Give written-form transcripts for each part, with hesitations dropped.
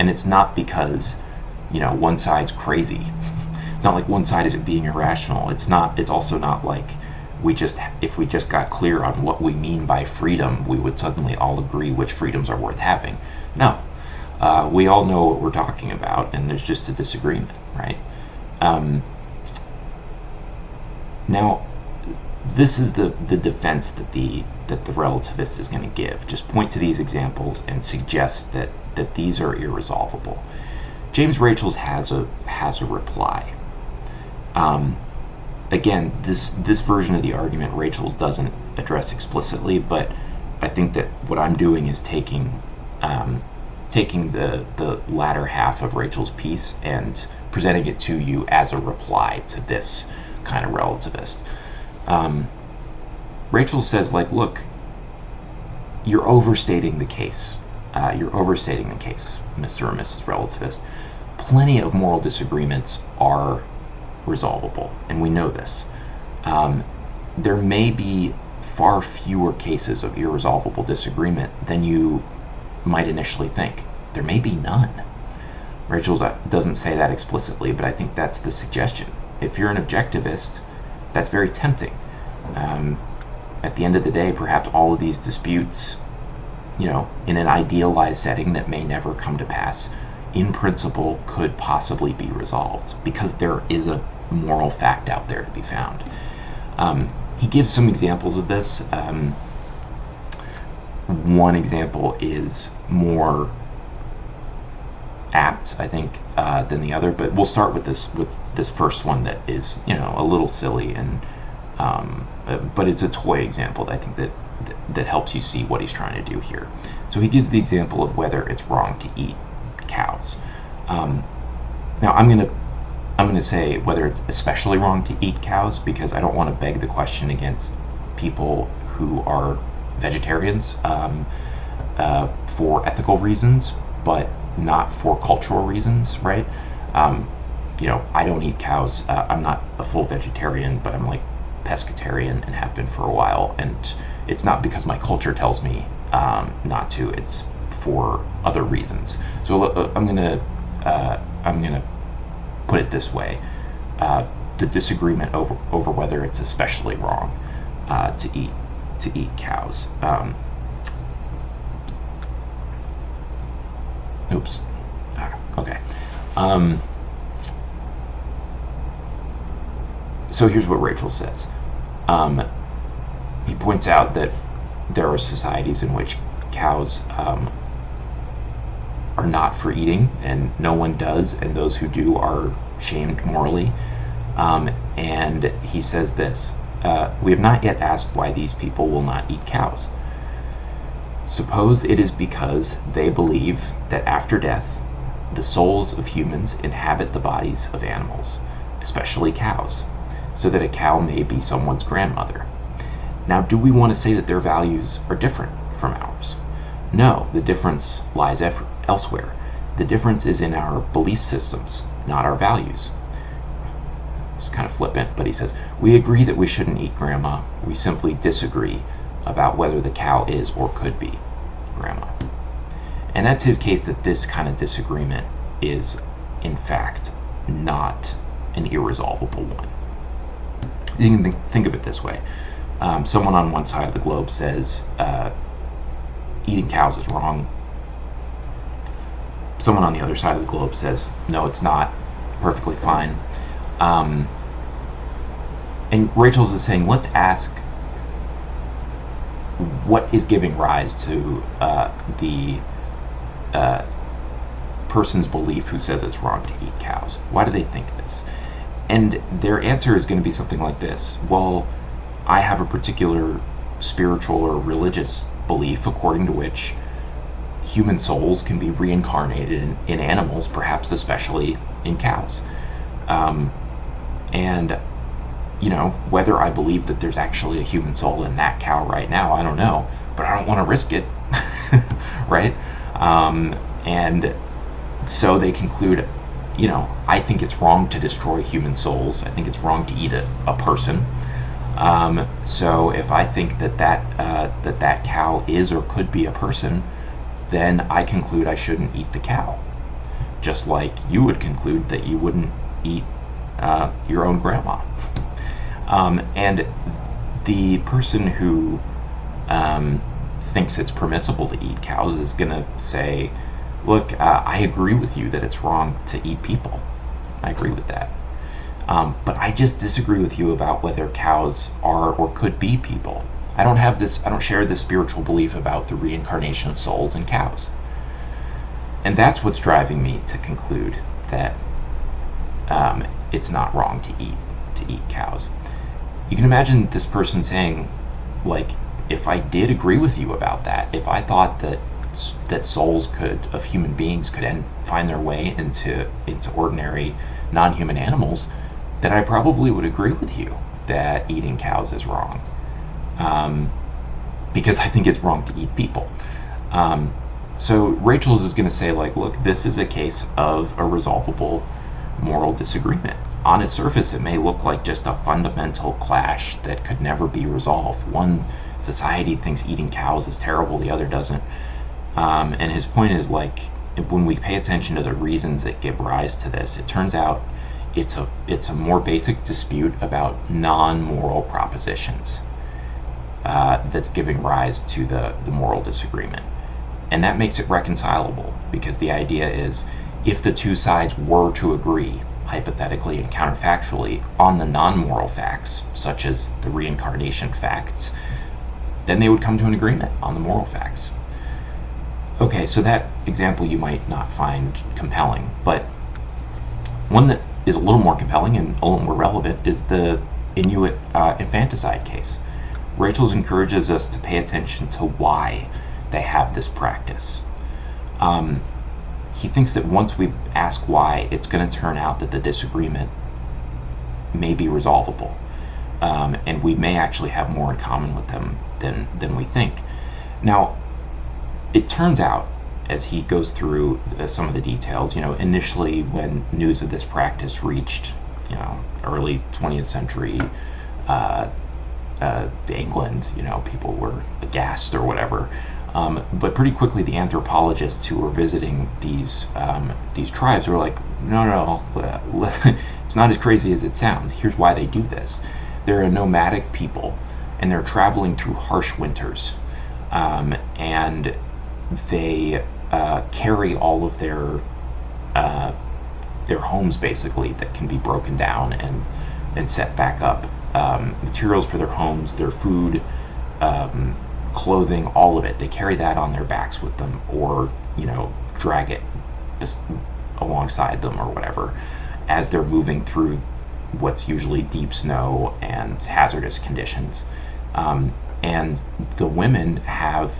And it's not because, one side's crazy. It's not like one side is being irrational. It's also not like if we just got clear on what we mean by freedom, we would suddenly all agree which freedoms are worth having. No. We all know what we're talking about, and there's just a disagreement, right? Now, this is the defense that the relativist is going to give. Just point to these examples and suggest that these are irresolvable. James Rachels has a reply. Again, this version of the argument Rachels doesn't address explicitly, but I think that what I'm doing is taking the latter half of Rachel's piece and presenting it to you as a reply to this kind of relativist. Rachel says, look, you're overstating the case. You're overstating the case, Mr. or Mrs. Relativist. Plenty of moral disagreements are resolvable, and we know this. There may be far fewer cases of irresolvable disagreement than you might initially think. There may be none. Rachel doesn't say that explicitly, but I think that's the suggestion. If you're an objectivist, that's very tempting. At the end of the day, perhaps all of these disputes, in an idealized setting that may never come to pass, in principle could possibly be resolved because there is a moral fact out there to be found. He gives some examples of this. One example is more apt, I think, than the other, but we'll start with this first one that is, a little silly, and but it's a toy example that I think that helps you see what he's trying to do here. So he gives the example of whether it's wrong to eat cows. Now I'm gonna say whether it's especially wrong to eat cows, because I don't want to beg the question against people who are vegetarians for ethical reasons, but not for cultural reasons, right? I don't eat cows. I'm not a full vegetarian, but I'm like pescatarian and have been for a while, and it's not because my culture tells me not to. It's for other reasons. So I'm gonna put it this way: the disagreement over whether it's especially wrong to eat cows. Oops. Okay. So here's what Rachel says. He points out that there are societies in which cows are not for eating, and no one does, and those who do are shamed morally. And he says this: we have not yet asked why these people will not eat cows. Suppose it is because they believe that after death, the souls of humans inhabit the bodies of animals, especially cows, so that a cow may be someone's grandmother. Now, do we want to say that their values are different from ours? No, the difference lies elsewhere. The difference is in our belief systems, not our values. It's kind of flippant, but he says, we agree that we shouldn't eat grandma. We simply disagree about whether the cow is or could be grandma. And that's his case, that this kind of disagreement is, in fact, not an irresolvable one. You can think of it this way. Someone on one side of the globe says eating cows is wrong. Someone on the other side of the globe says, no, it's not, perfectly fine. And Rachel's is saying, let's ask what is giving rise to the person's belief who says it's wrong to eat cows. Why do they think this? And their answer is going to be something like this: well, I have a particular spiritual or religious belief according to which human souls can be reincarnated in animals, perhaps especially in cows. And whether I believe that there's actually a human soul in that cow right now, I don't know, but I don't want to risk it, right? And so they conclude, I think it's wrong to destroy human souls. I think it's wrong to eat a person. So if I think that cow is or could be a person, then I conclude I shouldn't eat the cow. just like you would conclude that you wouldn't eat your own grandma. And the person who thinks it's permissible to eat cows is going to say, look, I agree with you that it's wrong to eat people. I agree with that. But I just disagree with you about whether cows are or could be people. I don't share this spiritual belief about the reincarnation of souls in cows. And that's what's driving me to conclude that it's not wrong to eat cows. You can imagine this person saying, like, if I did agree with you about that, if I thought that souls of human beings could find their way into ordinary non-human animals, then I probably would agree with you that eating cows is wrong, because I think it's wrong to eat people. So Rachel's is going to say, like, look, this is a case of a resolvable moral disagreement. On its surface, it may look like just a fundamental clash that could never be resolved. One society thinks eating cows is terrible, the other doesn't. And his point is, like, when we pay attention to the reasons that give rise to this, it turns out it's a more basic dispute about non-moral propositions that's giving rise to the moral disagreement. And that makes it reconcilable, because the idea is, if the two sides were to agree, hypothetically and counterfactually, on the non-moral facts, such as the reincarnation facts, then they would come to an agreement on the moral facts. Okay, so that example you might not find compelling, but one that is a little more compelling and a little more relevant is the Inuit infanticide case. Rachel's encourages us to pay attention to why they have this practice. He thinks that once we ask why, it's going to turn out that the disagreement may be resolvable, and we may actually have more in common with them than we think. Now, it turns out, as he goes through some of the details, initially when news of this practice reached, early 20th century England, people were aghast or whatever. But pretty quickly, the anthropologists who were visiting these tribes were like, no, it's not as crazy as it sounds. Here's why they do this. They're a nomadic people, and they're traveling through harsh winters, and they carry all of their homes, basically, that can be broken down and set back up. Materials for their homes, their food, clothing, all of it. They carry that on their backs with them, or drag it alongside them or whatever, as they're moving through what's usually deep snow and hazardous conditions. And the women have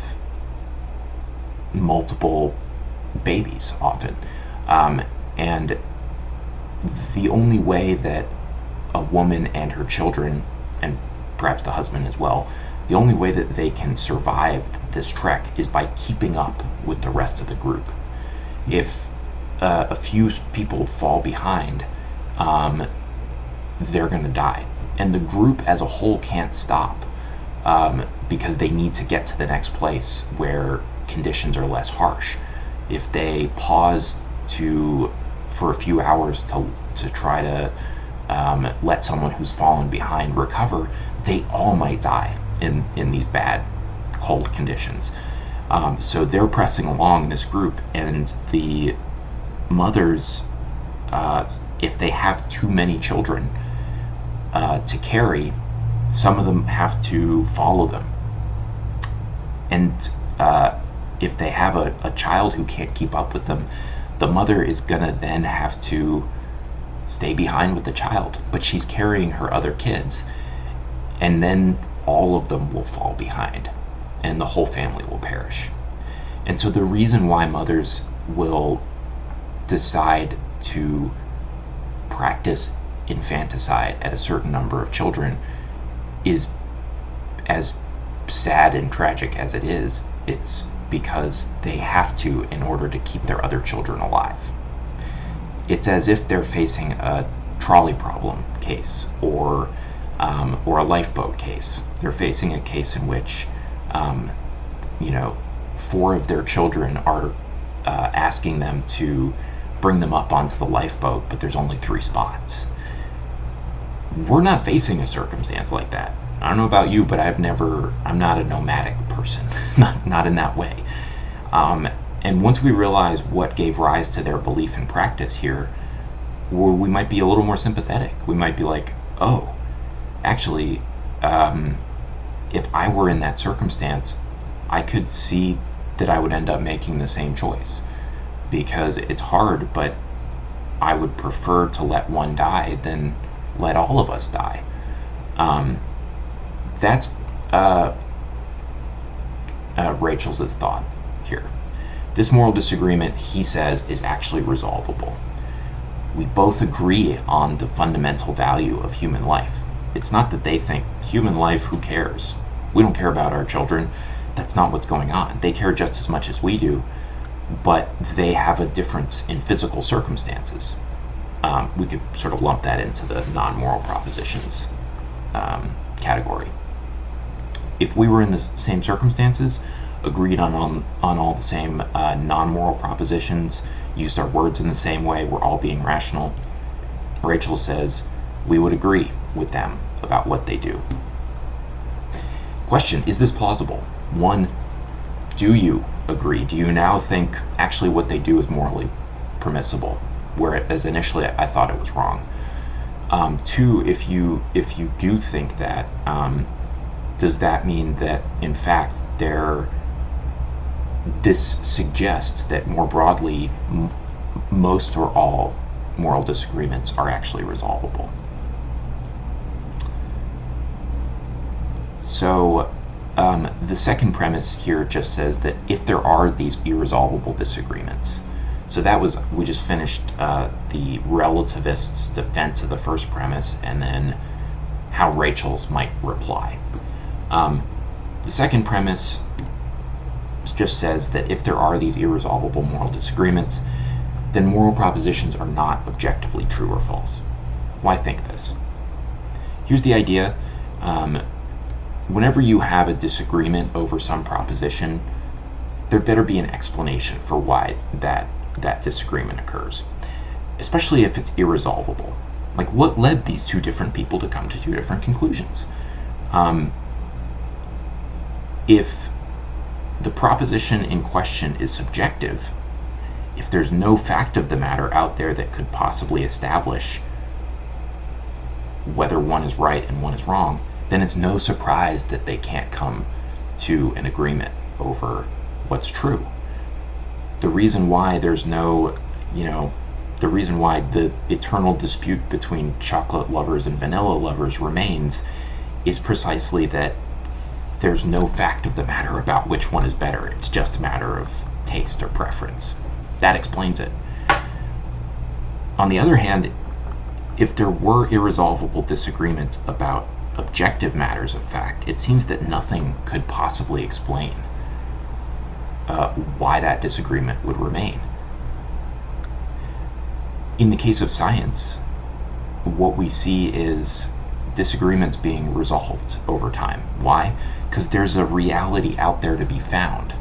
multiple babies often, and the only way that a woman and her children, and perhaps the husband as well, the only way that they can survive this trek is by keeping up with the rest of the group. If a few people fall behind, they're going to die. And the group as a whole can't stop, because they need to get to the next place where conditions are less harsh. If they pause for a few hours to try to let someone who's fallen behind recover, they all might die in these bad cold conditions. So they're pressing along, this group, and the mothers, if they have too many children to carry, some of them have to follow them. And if they have a child who can't keep up with them, the mother is gonna then have to stay behind with the child, but she's carrying her other kids, and then all of them will fall behind, and the whole family will perish. And so the reason why mothers will decide to practice infanticide at a certain number of children is, as sad and tragic as it is, it's because they have to in order to keep their other children alive. It's as if they're facing a trolley problem case, or a lifeboat case. They're facing a case in which 4 of their children are asking them to bring them up onto the lifeboat, but there's only 3 spots. We're not facing a circumstance like that. I don't know about you, but I'm not a nomadic person, not in that way. And once we realize what gave rise to their belief and practice here, we might be a little more sympathetic. We might be like, oh, actually, if I were in that circumstance, I could see that I would end up making the same choice, because it's hard, but I would prefer to let one die than let all of us die. That's Rachel's thought here. This moral disagreement, he says, is actually resolvable. We both agree on the fundamental value of human life. It's not that they think, human life, who cares? We don't care about our children. That's not what's going on. They care just as much as we do, but they have a difference in physical circumstances. We could sort of lump that into the non-moral propositions category. If we were in the same circumstances, agreed on all the same non-moral propositions, used our words in the same way, we're all being rational, Rachel says we would agree with them about what they do. Question, is this plausible? 1, do you agree? Do you now think actually what they do is morally permissible, whereas initially I thought it was wrong? 2, if you do think that, does that mean that in fact this suggests that more broadly most or all moral disagreements are actually resolvable? So the second premise here just says that if there are these irresolvable disagreements, so we just finished the relativists' defense of the first premise, and then how Rachel's might reply. The second premise just says that if there are these irresolvable moral disagreements, then moral propositions are not objectively true or false. Why think this? Here's the idea. Whenever you have a disagreement over some proposition, there better be an explanation for why that disagreement occurs, especially if it's irresolvable. Like, what led these 2 different people to come to 2 different conclusions? If the proposition in question is subjective, if there's no fact of the matter out there that could possibly establish whether one is right and one is wrong, then it's no surprise that they can't come to an agreement over what's true. The reason why there's no, the reason why the eternal dispute between chocolate lovers and vanilla lovers remains is precisely that there's no fact of the matter about which one is better. It's just a matter of taste or preference. That explains it. On the other hand, if there were irresolvable disagreements about objective matters of fact, it seems that nothing could possibly explain why that disagreement would remain. In the case of science, what we see is disagreements being resolved over time. Why? Because there's a reality out there to be found.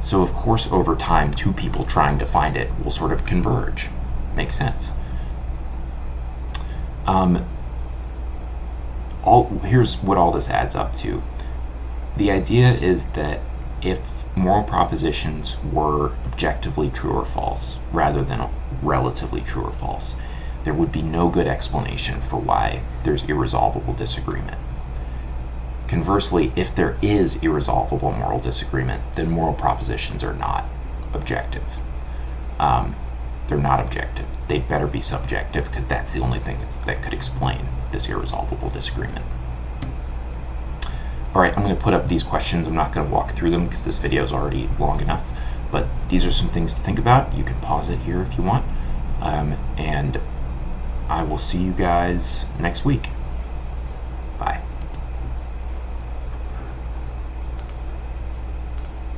So of course over time 2 people trying to find it will sort of converge. Makes sense. Here's what all this adds up to. The idea is that if moral propositions were objectively true or false rather than relatively true or false, there would be no good explanation for why there's irresolvable disagreement. Conversely, if there is irresolvable moral disagreement, then moral propositions are not objective. They're not objective. They better be subjective, because that's the only thing that could explain this irresolvable disagreement. All right, I'm going to put up these questions. I'm not going to walk through them because this video is already long enough, but these are some things to think about. You can pause it here if you want, and I will see you guys next week.